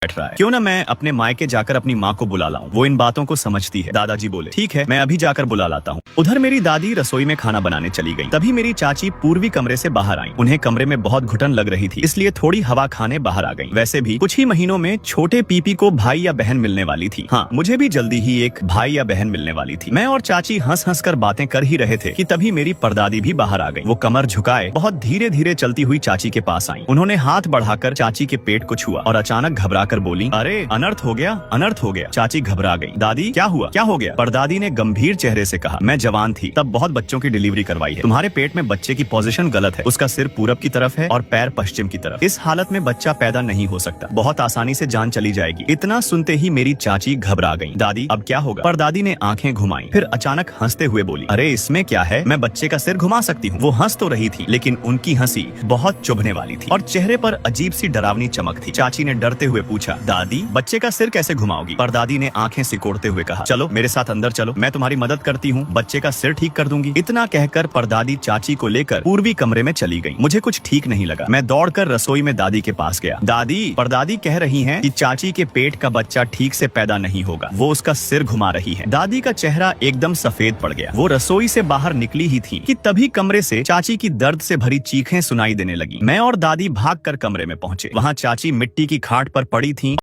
बैठ रहा है, क्यों ना मैं अपने मायके जाकर अपनी माँ को बुला लाऊं, वो इन बातों को समझती है। दादाजी बोले, ठीक है, मैं अभी जाकर बुला लाता हूँ। उधर मेरी दादी रसोई में खाना बनाने चली गई। तभी मेरी चाची पूर्वी कमरे से बाहर आई। उन्हें कमरे में बहुत घुटन लग रही थी, इसलिए थोड़ी हवा खाने बाहर आ गई। वैसे भी कुछ ही महीनों में छोटे पीपी को भाई या बहन मिलने वाली थी। हाँ, मुझे भी जल्दी ही एक भाई या बहन मिलने वाली थी। मैं और चाची हंस हंस कर बातें कर ही रहे थे कि तभी मेरी परदादी भी बाहर आ गई। वो कमर झुकाए बहुत धीरे धीरे चलती हुई चाची के पास आई। उन्होंने हाथ बढ़ाकर चाची के पेट को छुआ और अचानक घबरा कर बोली, अरे अनर्थ हो गया, अनर्थ हो गया। चाची घबरा गई। दादी क्या हुआ, क्या हो गया? परदादी ने गंभीर चेहरे से कहा, मैं जवान थी तब बहुत बच्चों की डिलीवरी करवाई है। तुम्हारे पेट में बच्चे की पोजीशन गलत है। उसका सिर पूरब की तरफ है और पैर पश्चिम की तरफ। इस हालत में बच्चा पैदा नहीं हो सकता। बहुत आसानी से जान चली जाएगी। इतना सुनते ही मेरी चाची घबरा गई। दादी अब क्या होगा? परदादी ने आंखें घुमाई, फिर अचानक हंसते हुए बोली, अरे इसमें क्या है, मैं बच्चे का सिर घुमा सकती हूँ। वो हंस तो रही थी, लेकिन उनकी हंसी बहुत चुभने वाली थी और चेहरे पर अजीब सी डरावनी चमक थी। चाची ने डरते हुए पूछा, दादी बच्चे का सिर कैसे घुमाओगी? परदादी ने आंखें सिकोड़ते हुए कहा, चलो मेरे साथ अंदर चलो, मैं तुम्हारी मदद करती हूँ, बच्चे का सिर ठीक कर दूंगी। इतना कहकर परदादी चाची को लेकर पूर्वी कमरे में चली गई। मुझे कुछ ठीक नहीं लगा। मैं दौड़कर रसोई में दादी के पास गया। दादी, परदादी कह रही हैं कि चाची के पेट का बच्चा ठीक से पैदा नहीं होगा, वो उसका सिर घुमा रही है। दादी का चेहरा एकदम सफेद पड़ गया। वो रसोई से बाहर निकली ही थी कि तभी कमरे से चाची की दर्द से भरी चीखें सुनाई देने लगी। मैं और दादी भागकर कमरे में पहुंचे। वहाँ चाची मिट्टी की खाट पर पड़ी थी